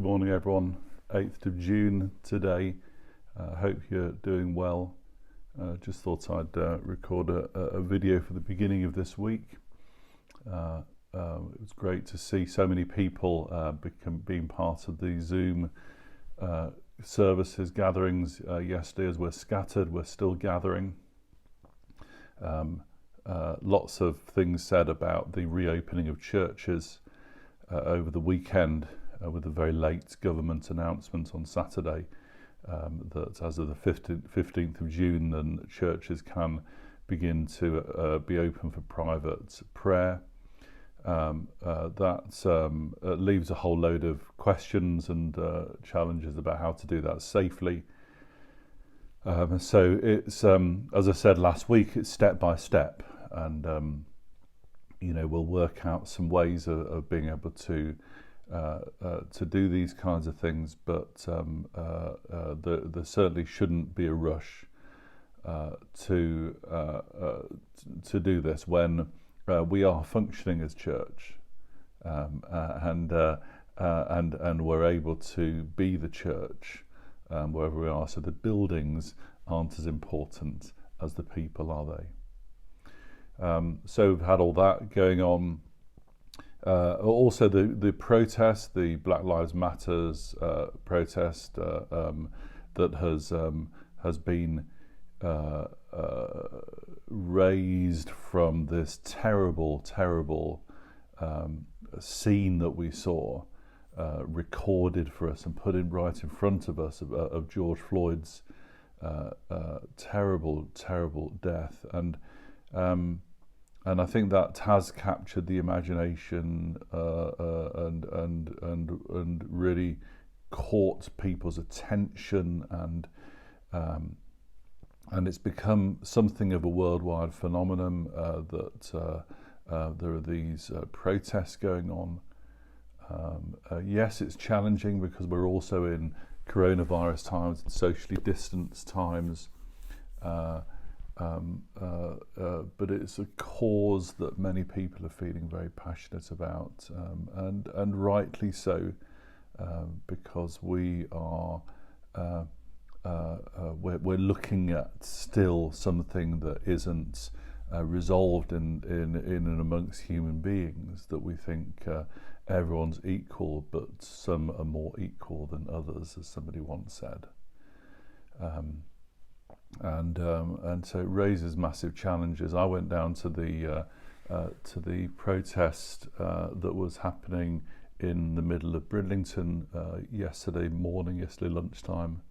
morning everyone. 8th of June today. Hope you're doing well. Just thought I'd record a video for the beginning of this week. It was great to see so many people being part of the Zoom services, gatherings yesterday. As we're scattered, we're still gathering. Lots of things said about the reopening of churches over the weekend, with a very late government announcement on Saturday that as of the 15th of June, then churches can begin to be open for private prayer. That leaves a whole load of questions and challenges about how to do that safely. So it's, as I said last week, it's step by step, and we'll work out some ways of being able to do these kinds of things, but there certainly shouldn't be a rush to do this when we are functioning as church, and we're able to be the church wherever we are. So the buildings aren't as important as the people, are they? So we've had all that going on. Also the protest, the Black Lives Matters protest that has been raised from this terrible scene that we saw, recorded for us and put in right in front of us of George Floyd's terrible death, and I think that has captured the imagination and really caught people's attention, and it's become something of a worldwide phenomenon that there are these protests going on. Yes, it's challenging because we're also in coronavirus times and socially distanced times. But it's a cause that many people are feeling very passionate about, and rightly so, because we are we're looking at still something that isn't resolved in and amongst human beings, that we think everyone's equal, but some are more equal than others, as somebody once said. And so it raises massive challenges. I went down to the protest that was happening in the middle of Bridlington yesterday lunchtime.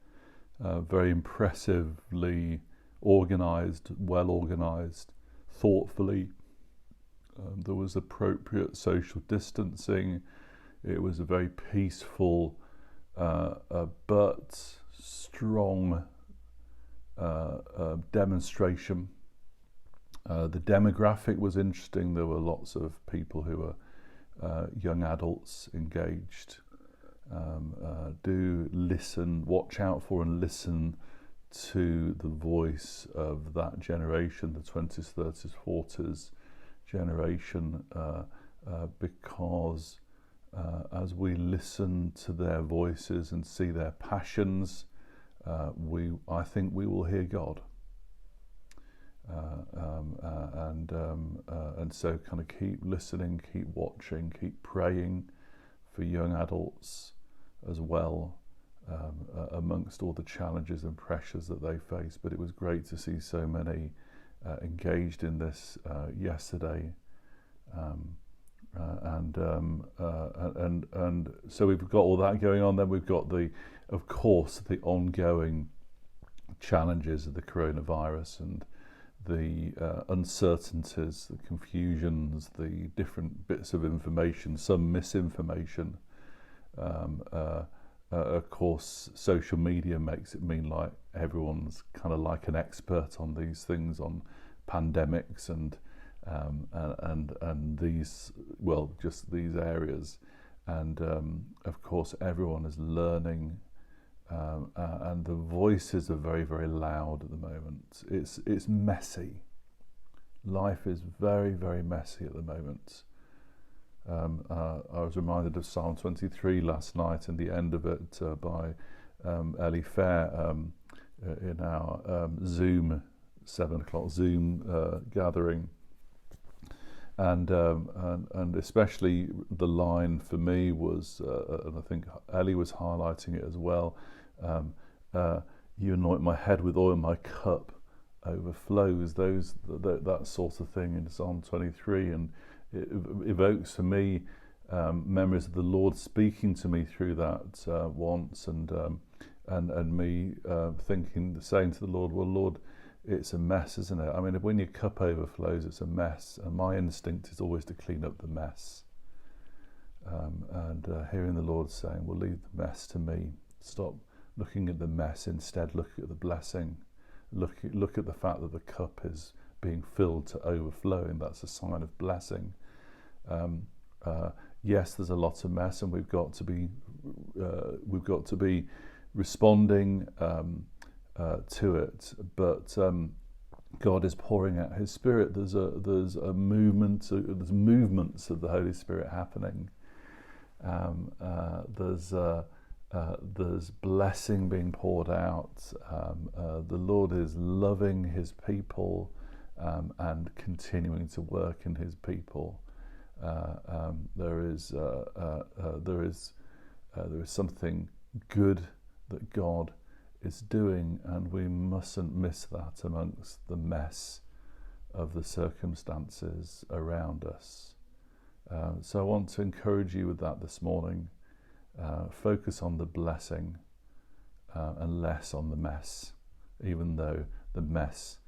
Very impressively organised, well organised, thoughtfully. There was appropriate social distancing. It was a very peaceful but strong demonstration. The demographic was interesting. There were lots of people who were young adults engaged. Do listen, watch out for and listen to the voice of that generation, the 20s, 30s, 40s generation, because as we listen to their voices and see their passions, I think we will hear God, and so kind of keep listening, keep watching, keep praying for young adults as well, amongst all the challenges and pressures that they face. But it was great to see so many engaged in this yesterday, and so we've got all that going on. Then we've got of course, the ongoing challenges of the coronavirus and the uncertainties, the confusions, the different bits of information, some misinformation. Of course, social media makes it mean like everyone's kind of like an expert on these things, on pandemics and these, well, just these areas. And of course, everyone is learning, and the voices are very loud at the moment. It's messy. Life is very messy at the moment, I was reminded of Psalm 23 last night and the end of it by Ellie Fair in our Zoom 7 o'clock Zoom gathering, and especially the line for me was, and I think Ellie was highlighting it as well. You anoint my head with oil, my cup overflows. That sort of thing in Psalm 23, and it evokes for me memories of the Lord speaking to me through that once, and me saying to the Lord, well, Lord, it's a mess, isn't it? I mean, when your cup overflows, it's a mess, and my instinct is always to clean up the mess. And hearing the Lord saying, well, leave the mess to me. Stop looking at the mess, instead look at the blessing. Look at the fact that the cup is being filled to overflowing. That's a sign of blessing. Yes, there's a lot of mess, and we've got to be responding to it. But God is pouring out His Spirit. There's a movement. There's movements of the Holy Spirit happening. There's blessing being poured out. The Lord is loving His people and continuing to work in His people. There is something good that God is doing, and we mustn't miss that amongst the mess of the circumstances around us. So I want to encourage you with that this morning. Focus on the blessing and less on the mess, even though the mess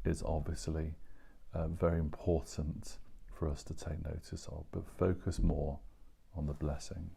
is obviously very important for us to take notice of, but focus more on the blessing.